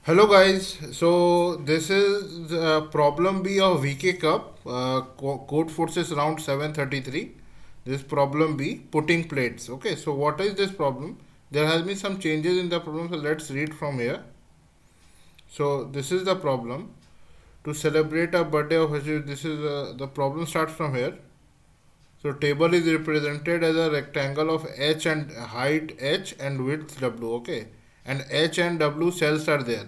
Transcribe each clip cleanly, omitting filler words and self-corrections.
Hello guys, so this is problem B of VK Cup, Code Forces round 733. This problem B, putting plates. Okay, so what is this problem? There has been some changes in the problem, so let's read from here. So this is the problem. To celebrate a birthday of this is the problem starts from here. So table is represented as a rectangle of h and height h and width w. Okay, and h and w cells are there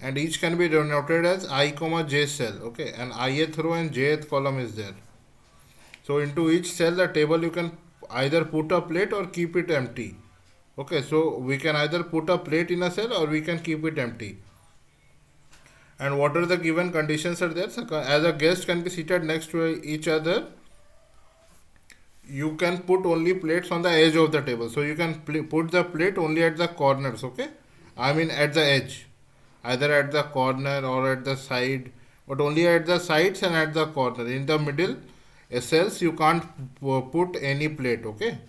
and each can be denoted as I comma j cell. Okay, and ith row and jth column is there. So into each cell the table you can either put a plate or keep it empty. Okay, so we can either put a plate in a cell or we can keep it empty. And what are the given conditions are there? So as a guest can be seated next to each other, you can put only plates on the edge of the table. So you can put the plate only at the corners. Okay, I mean at the edge, either at the corner or at the side, but only at the sides and at the corner. In the middle cells you can't put any plate. Okay,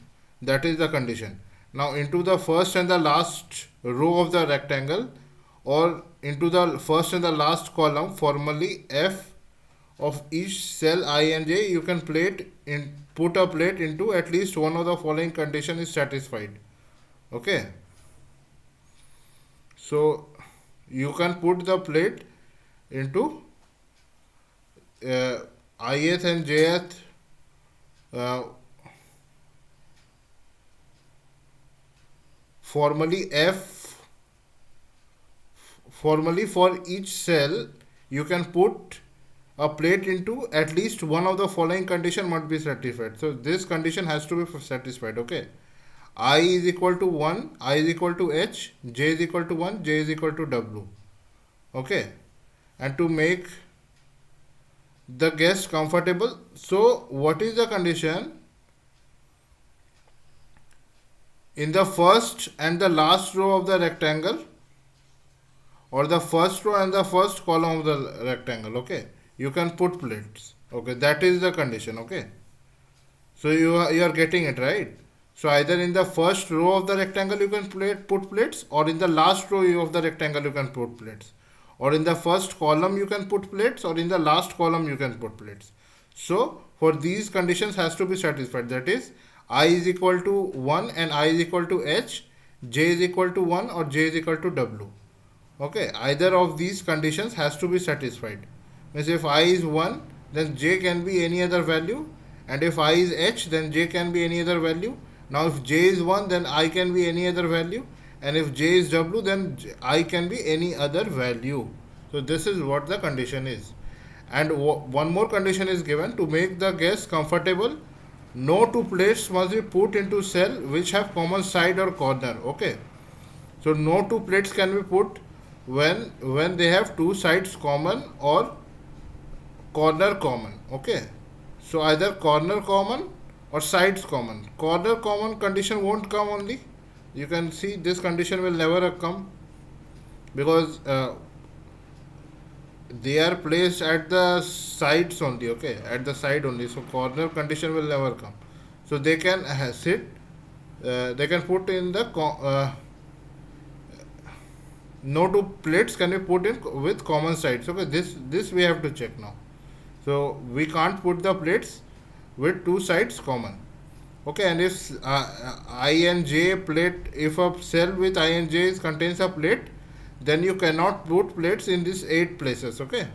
that is the condition. Now into the first and the last row of the rectangle, or into the first and the last column, formally f of each cell I and j, you can put a plate into at least one of the following condition is satisfied. Okay, so you can put the plate into uh, ith and jth uh, formally f formally for each cell you can put a plate into at least one of the following condition must be satisfied. So this condition has to be satisfied. Okay, I is equal to 1, I is equal to h, j is equal to 1, j is equal to w. Okay, and to make the guest comfortable, so what is the condition? In the first and the last row of the rectangle, or the first row and the first column of the rectangle, okay, you can put plates. Okay, that is the condition. Okay, so you are getting it right. So either in the first row of the rectangle you can put plates, or in the last row of the rectangle you can put plates, or in the first column you can put plates, or in the last column you can put plates. So for these conditions has to be satisfied, that is I is equal to 1 and I is equal to h, j is equal to 1 or j is equal to w. Okay, either of these conditions has to be satisfied. Means if I is 1, then j can be any other value, and if I is h, then j can be any other value. Now if j is 1, then I can be any other value, and if j is w, then I can be any other value. So this is what the condition is. And one more condition is given: to make the guest comfortable, no two plates must be put into cell which have common side or corner. Okay, so no two plates can be put when they have two sides common or corner common. Okay, so either corner common or sides common. Corner common condition won't come only. You can see this condition will never come because they are placed at the sides only. Okay, at the side only, so corner condition will never come. So they can sit, they can put in the no two plates can be put in with common sides. Okay, this we have to check now. So we can't put the plates with two sides common. Okay, and if I and j plate, if a cell with I and j contains a plate, then you cannot put plates in these 8 places. Okay,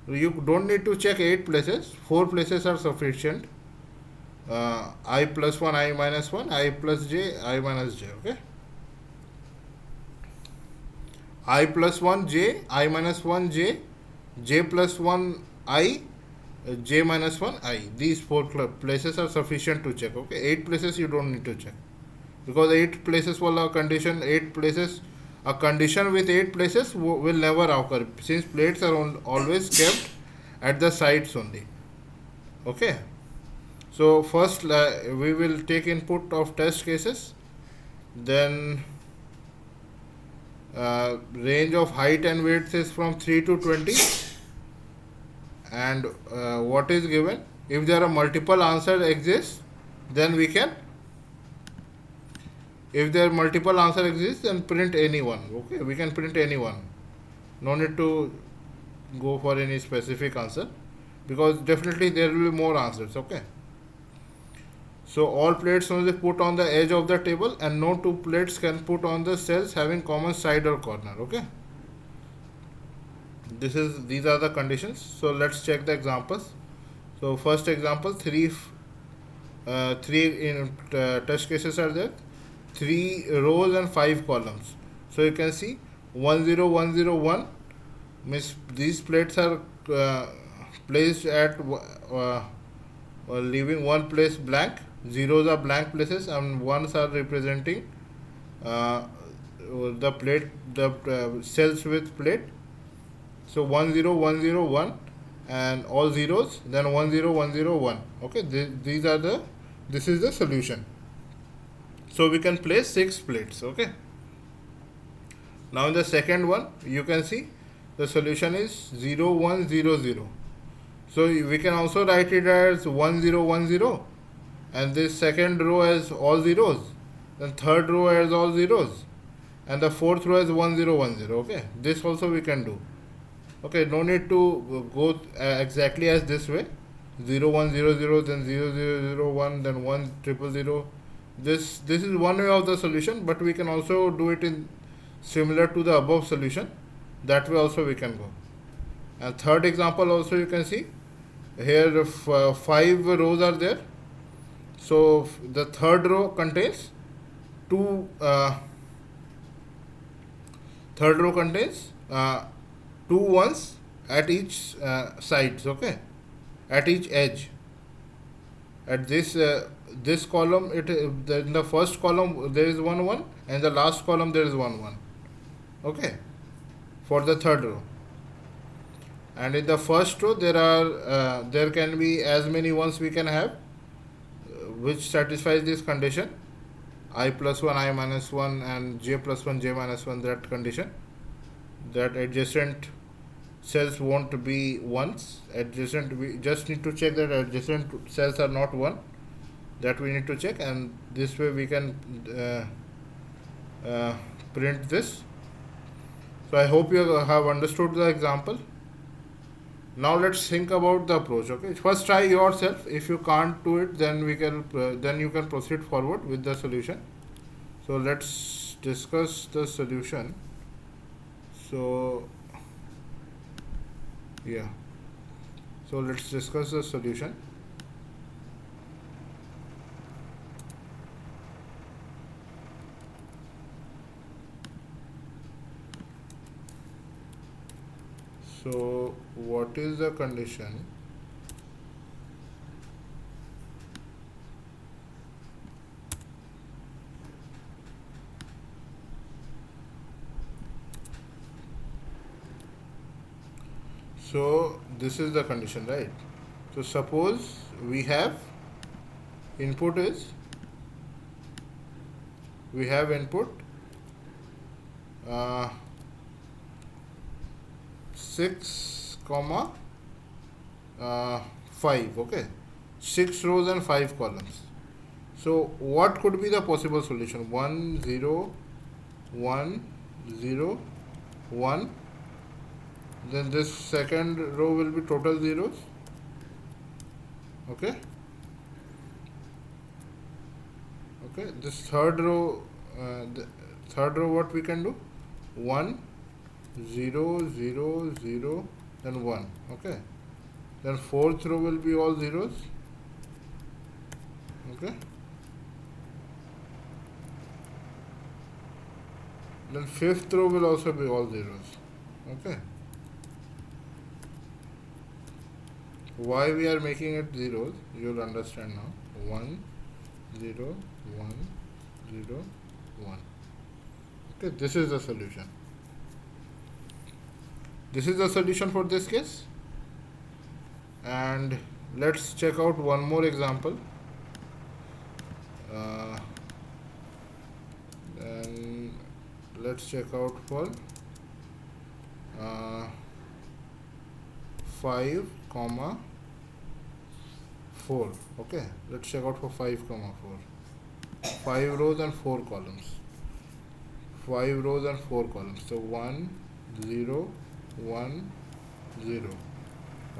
you don't need to check 8 places, 4 places are sufficient. I plus 1, I minus 1, I plus j, I minus j. Okay, I plus 1 j, I minus 1 j, j plus 1 I, j minus 1 I. These 4 places are sufficient to check. Okay, 8 places you don't need to check, because 8 places will a condition, 8 places, a condition with 8 places will never occur, since plates are always kept at the sides only. Okay, so first we will take input of test cases, then range of height and width is from 3 to 20, and what is given, if there are multiple answers exist, then we can, If there multiple answer exists, then print any one. Okay, we can print any one. No need to go for any specific answer, because definitely there will be more answers. Okay, so all plates must be put on the edge of the table, and no two plates can put on the cells having common side or corner. Okay, these are the conditions. So let's check the examples. So first example, three in test cases are there, 3 rows and 5 columns. So you can see 10101 means these plates are placed at leaving one place blank. Zeros are blank places and ones are representing the plate, the cells with plate. So 10101 and all zeros, then 10101. Okay, this is the solution. So we can place 6 plates. Okay, now in the second one you can see the solution is 0100. So we can also write it as 1010, and this second row as all zeros, then third row as all zeros, and the fourth row as 1010. Okay, this also we can do. Okay, no need to go exactly as this way, 0100, then 0001, then 1000. This is one way of the solution, but we can also do it in similar to the above solution. That way also we can go. And third example also you can see here 5 rows are there. So the third row contains two third row contains 2 ones at each sides. Okay, at each edge. At this column, in the first column there is 1 and the last column there is 1. Okay, for the third row. And in the first row there can be as many ones we can have, which satisfies this condition, I plus 1, I minus 1, and j plus 1, j minus 1, that condition, that adjacent cells won't be ones. Adjacent, we just need to check that adjacent cells are not 1. That we need to check, and this way we can print this. So I hope you have understood the example. Now let's think about the approach. Okay, first try yourself. If you can't do it, then you can proceed forward with the solution. So let's discuss the solution. So yeah, so let's discuss the solution. So what is the condition? So this is the condition, right? So suppose we have input 6, 5. Okay, 6 rows and 5 columns. So what could be the possible solution? 1 0 1 0 1. Then this second row will be total zeros. Okay, this third row, what we can do? 1 0 0 0, then 1. Okay, then fourth row will be all zeros. Okay, then fifth row will also be all zeros. Okay, why we are making it zeros, you'll understand now. 1 0 1 0 1. Okay, this is the solution. This is the solution for this case. And let's check out one more example. Then let's check out for 5, 4. Okay, let's check out for 5, 4. 5 rows and 4 columns. 5 rows and 4 columns. So 1 0 1 0.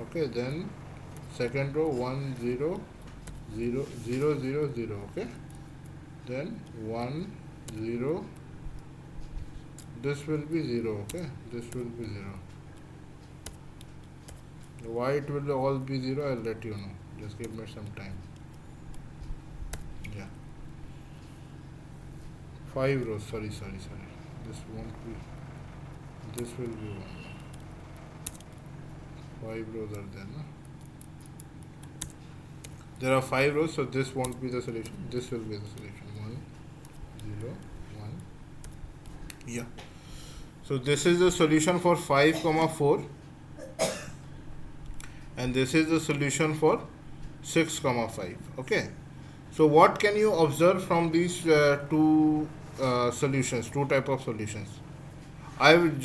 Okay, then second row 1 0 0 0 0 0. Okay, then 1 0. This will be 0. Okay, this will be 0. Why it will all be 0, I'll let you know. Just give me some time. Yeah, 5 rows. Sorry. This won't be. This will be 1. 5 rows are there. No? There are 5 rows, so this won't be the solution. This will be the solution. 1 0 1. Yeah. So this is the solution for 5 comma 4, and this is the solution for 6 comma 5. Okay, so what can you observe from these two solutions, two type of solutions? I have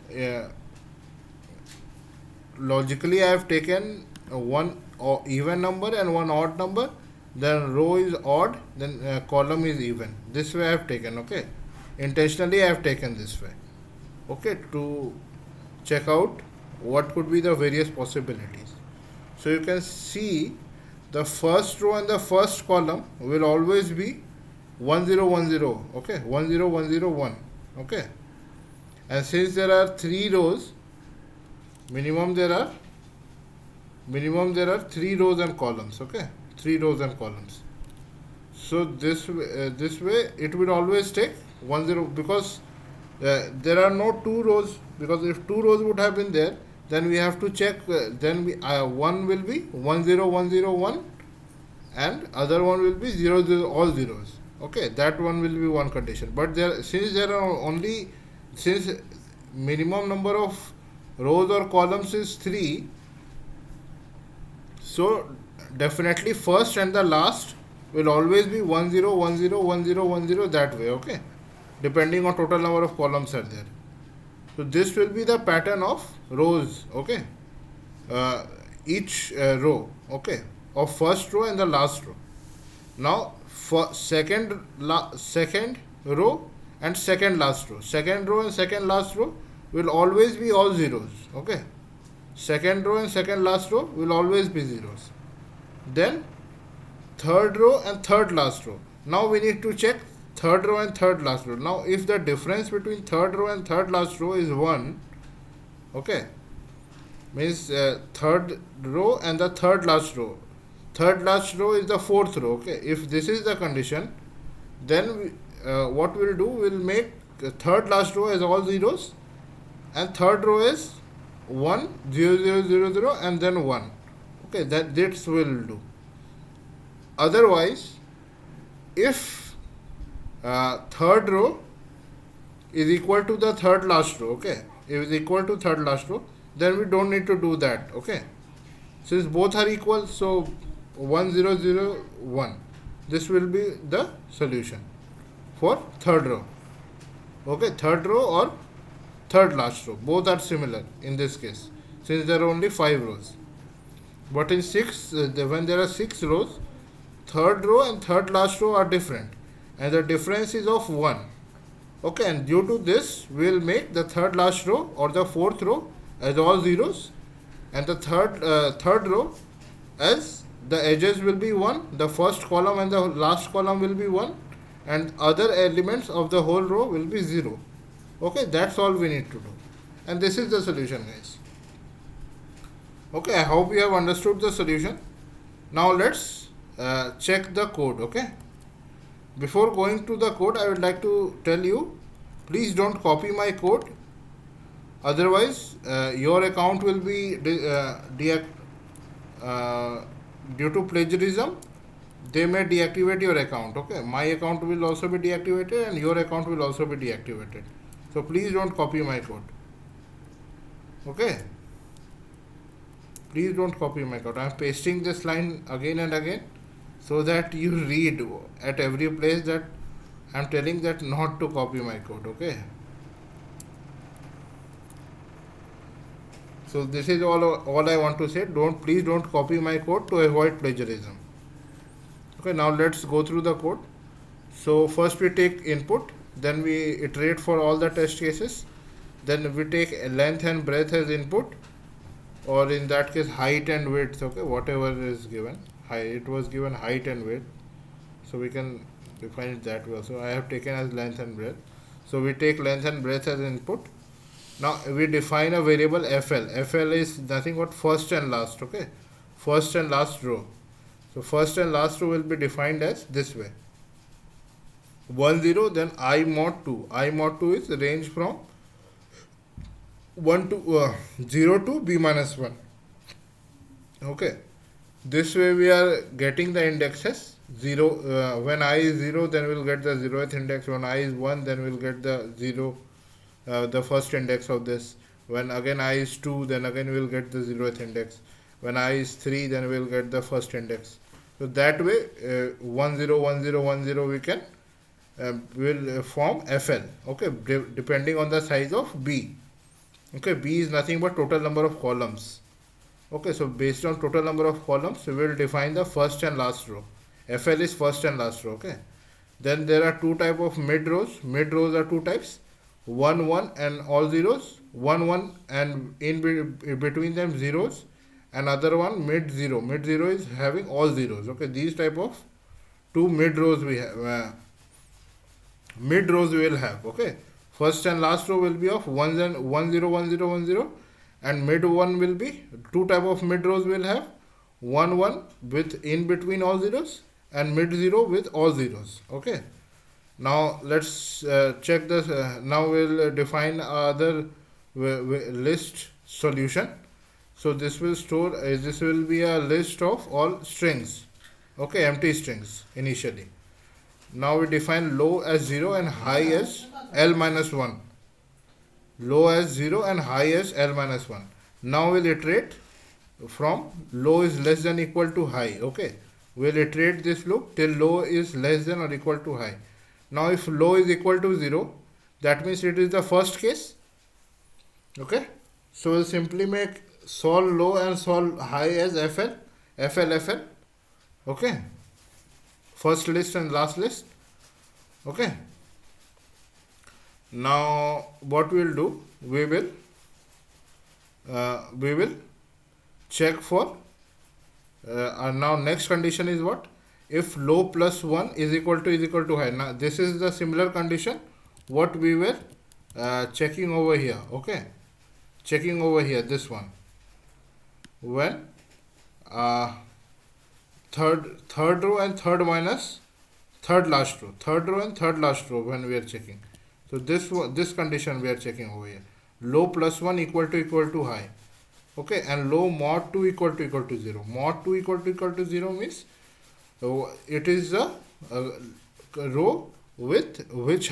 yeah, logically I have taken one even number and one odd number, then row is odd, then column is even. This way I have taken. Okay, intentionally I have taken this way. Okay, to check out what could be the various possibilities. So you can see the first row and the first column will always be 1 0 1 0. Okay, 1 0 1 0 1. Okay, and since there are 3 rows, minimum there are 3 rows and columns. Okay, 3 rows and columns. So this way it will always take 1 0, because there are no 2 rows, because if 2 rows would have been there, then we have to check, then we one will be 1 0 1 0 1 and other one will be 0 0 all zeros. Okay, that one will be one condition. But since there are only, since minimum number of rows or columns is 3, so definitely first and the last will always be 1 0 1 0 1 0 1 0, that way. Okay, depending on total number of columns are there. So this will be the pattern of rows. Okay, each row, okay, of first row and the last row. Now for second row and second last row, second row and second last row will always be all zeros. Okay, second row and second last row will always be zeros. Then third row and third last row. Now we need to check third row and third last row. Now if the difference between third row and third last row is 1, okay, means third row and the third last row. Third last row is the fourth row. Okay, if this is the condition, then we, what we'll do, we'll make third last row as all zeros and third row is 1 0 0 0 0 and then 1. Okay, this will do. Otherwise, if third row is equal to the third last row, okay, if it is equal to third last row, then we don't need to do that. Okay, since both are equal, so 1 0 0 1, this will be the solution for third row. Okay, third row or third last row, both are similar in this case, since there are only 5 rows. But in 6, when there are 6 rows, third row and third last row are different, and the difference is of 1. Okay, and due to this, we will make the third last row or the fourth row as all zeros, and the third row as the edges will be 1, the first column and the last column will be 1, and other elements of the whole row will be 0. Okay, that's all we need to do, and this is the solution, guys. Okay, I hope you have understood the solution. Now let's check the code. Okay, before going to the code, I would like to tell you, please don't copy my code, otherwise your account will be due to plagiarism, they may deactivate your account. Okay, my account will also be deactivated and your account will also be deactivated. So please don't copy my code. Okay, please don't copy my code. I am pasting this line again and again so that you read at every place that I am telling that not to copy my code. Okay, So this is all I want to say. Please don't copy my code to avoid plagiarism. Okay, now let's go through the code. So first we take input, then we iterate for all the test cases, then we take length and breadth as input, or in that case height and width. Okay, whatever is given, it was given height and width, so we can define it that way also. I have taken as length and breadth, so we take length and breadth as input. Now we define a variable fl is nothing but first and last. Okay, first and last row. So first and last row will be defined as this way: 1 0, then I mod 2. I mod 2 is range from 1 to 0 to b minus 1. Okay, this way we are getting the indexes. 0 when I is 0, then we'll get the 0th index. When I is 1, then we'll get the 0, the first index of this. When again I is 2, then again we'll get the 0th index. When I is 3, then we'll get the first index. So that way 1 0 1 0 1 0 we can will form fl. Okay, depending on the size of b. Okay, b is nothing but total number of columns. Okay, so based on total number of columns we will define the first and last row. Fl is first and last row. Okay, then there are two type of mid rows. Mid rows are two types: 1 1 and all zeros, 1 1 and in between them zeros, another one mid 0. Mid 0 is having all zeros. Okay, these type of two mid rows we have. Mid rows we will have. Okay, first and last row will be of 1 and 1 0 1 0 1 0, and mid one will be two type of mid rows we will have: 1 1 with in between all zeros, and mid 0 with all zeros. Okay, now let's check this. Now we'll define other list solution. So this will store this will be a list of all strings. Okay, empty strings initially. Now we define low as 0 and high as L minus 1. Low as 0 and high as L minus 1. Now we'll iterate from low is less than equal to high. Okay, we'll iterate this loop till low is less than or equal to high. Now if low is equal to 0, that means it is the first case. Okay, so we'll simply make sol low and sol high as fl. Okay, first list and last list. Okay, now what we will do, we will check for now next condition is what? If low plus 1 is equal to high. Now this is the similar condition what we were checking over here. Okay, checking over here, this one, when third row and third minus third last row, third row and third last row, when we are checking. So this condition we are checking over here: low plus 1 equal to high. Okay, and low mod 2 equal to 0. Mod 2 equal to 0 means it is a row with which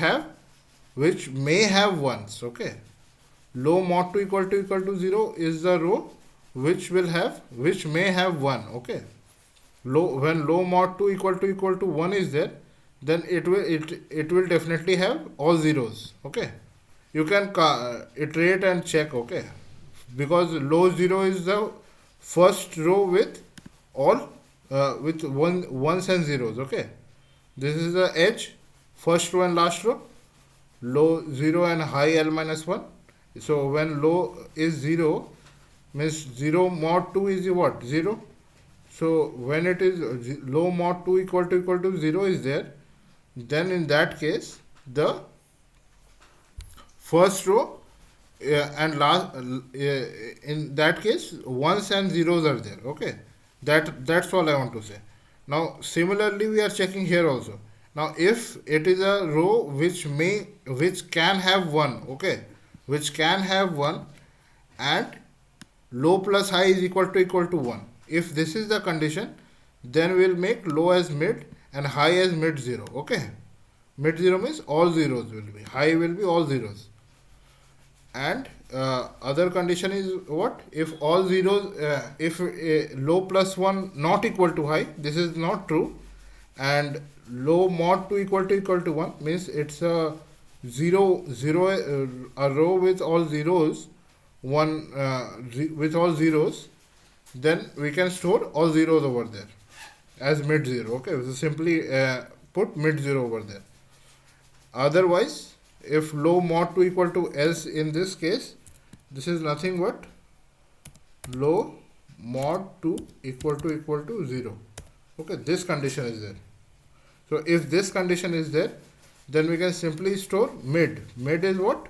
may have ones. Okay, low mod 2 equal to 0 is the row which may have 1. Okay, when low mod 2 equal to 1 is there, then it will definitely have all zeros. Okay, you can iterate and check. Okay, because low 0 is the first row with all with ones and zeros. Okay, this is the edge, first row and last row, low 0 and high L minus 1. So when low is 0 means 0 mod 2 is what? 0. So when it is low mod 2 equal to 0 is there, then in that case the first row and last in that case ones and zeros are there. Okay, that's all I want to say. Now similarly we are checking here also. Now if it is a row which can have 1, okay, which can have 1, and low plus high is equal to 1. If this is the condition, then we'll make low as mid and high as mid 0. Okay, mid 0 means all zeros will be, high will be all zeros. And other condition is what? If all zeros, if low plus 1 not equal to high, this is not true, and low mod 2 equal to 1 means it's a a row with all zeros one with all zeros, then we can store all zeros over there as mid zero. Okay, so simply put mid zero over there. Otherwise, if low mod 2 equal to else, in this case, this is nothing but low mod 2 equal to 0. Okay, this condition is there. So if this condition is there, then we can simply store mid. Mid is what?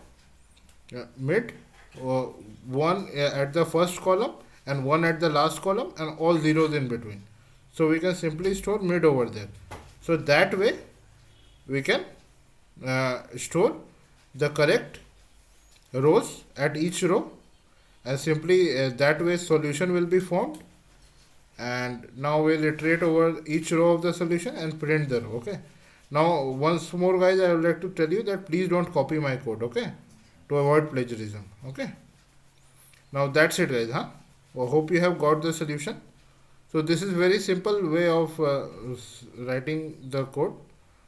Mid, 1 at the first column and 1 at the last column and all zeros in between. So we can simply store mid over there. So that way we can store the correct rows at each row, and simply that way solution will be formed. And now we'll iterate over each row of the solution and print the row. Okay, now once more guys, I would like to tell you that please don't copy my code, okay, to avoid plagiarism. Okay, now that's it guys. I hope you have got the solution. So this is very simple way of writing the code,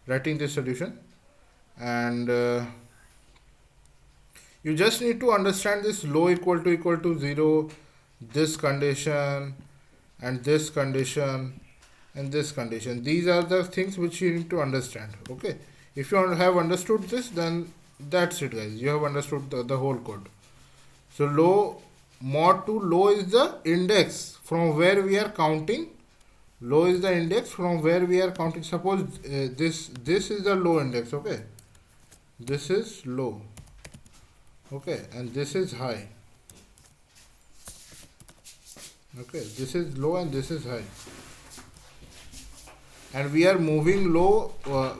writing the solution. And you just need to understand this low equal to 0, this condition, and this condition, and this condition. These are the things which you need to understand. Okay, if you have understood this, then that's it guys, you have understood the whole code. So low mod 2, low is the index from where we are counting. Low is the index from where we are counting. Suppose this is the low index. Okay, this is low. Okay, and this is high. Okay, this is low and this is high, and we are moving low.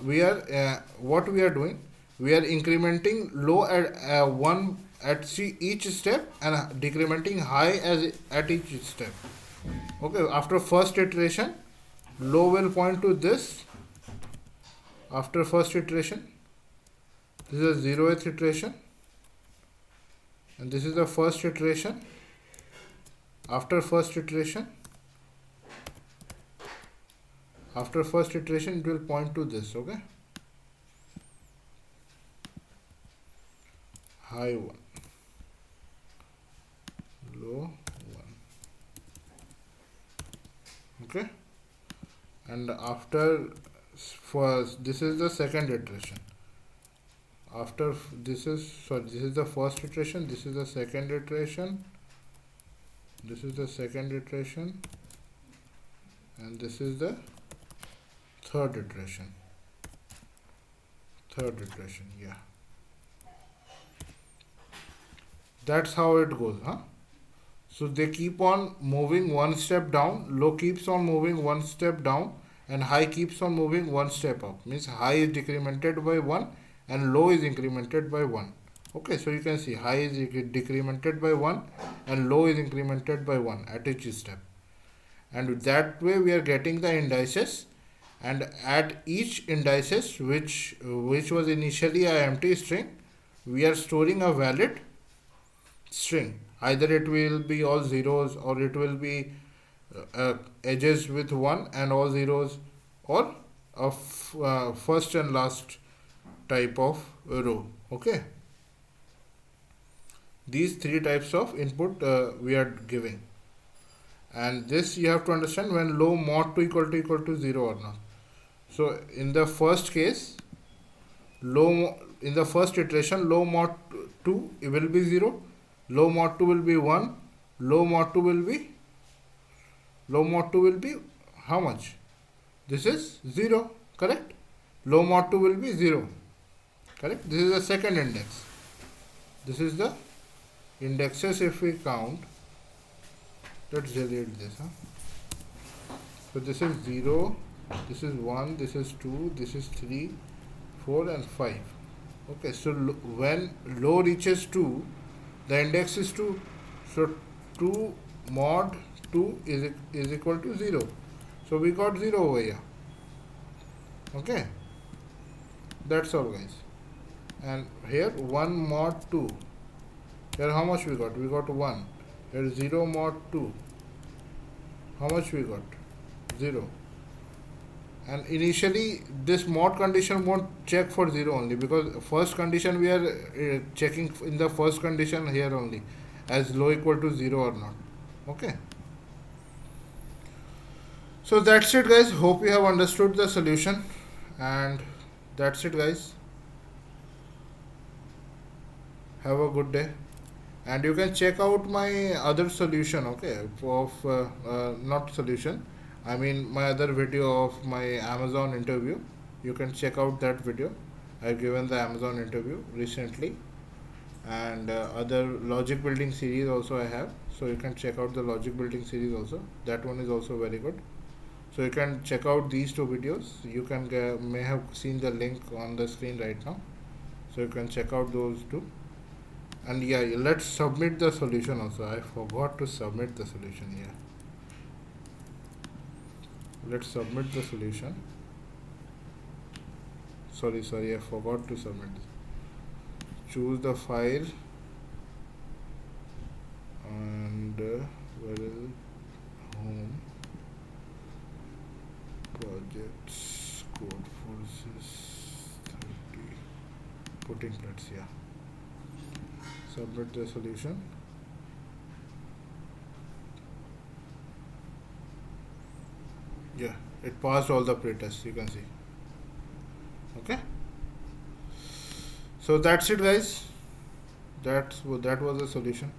We are what we are doing, we are incrementing low at 1 at each step and decrementing high as at each step. Okay, after first iteration, low will point to this. After first iteration, this is the 0th iteration, and this is the first iteration. After first iteration, it will point to this. Okay, high 1, low 1. Okay, and after first, this is the second iteration. After this is the first iteration, this is the second iteration, this is the second iteration, and this is the third iteration. Yeah, that's how it goes. So they keep on moving one step down, low keeps on moving one step down, and high keeps on moving one step up. Means high is decremented by 1 and low is incremented by 1. Okay, so you can see high is decremented by 1 and low is incremented by 1 at each step. And that way we are getting the indices, and at each indices which was initially a empty string, we are storing a valid string. Either it will be all zeros, or it will be edges with 1 and all zeros, or a first and last type of row. Okay, these three types of input we are giving, and this you have to understand when low mod 2 equal to 0 or not. So in the first case, in the first iteration, low mod 2 it will be 0, low mod 2 will be 1, low mod 2 will be how much? This is 0, correct? Low mod 2 will be 0, correct? This is the second index. This is the indexes if we count. Let's delete this. So this is 0, this is 1, this is 2, this is 3, 4 and 5. Okay, so when low reaches 2, the index is 2. So 2 mod 2 is equal to 0. So we got 0 over here. Okay, that's all guys. And here 1 mod 2. Here how much we got? We got 1. Here 0 mod 2. How much we got? 0. And initially this mod condition won't check for 0 only, because first condition we are checking in the first condition here only, as low equal to 0 or not. Okay. So that's it guys, hope you have understood the solution, and that's it guys, have a good day. And you can check out my other solution, okay, of not solution, I mean my other video of my Amazon interview. You can check out that video. I've given the Amazon interview recently, and other logic building series also I have, so you can check out the logic building series also. That one is also very good. So you can check out these two videos. You can may have seen the link on the screen right now, so you can check out those two. And yeah, let's submit the solution also. I forgot to submit the solution here. Let's submit the solution. Sorry, I forgot to submit. Choose the file, and where is it? Home, projects, code forces 30, putting plates. Yeah, submit the solution. Yeah, it passed all the pre-tests, you can see. Okay, so that's it guys, that was the solution.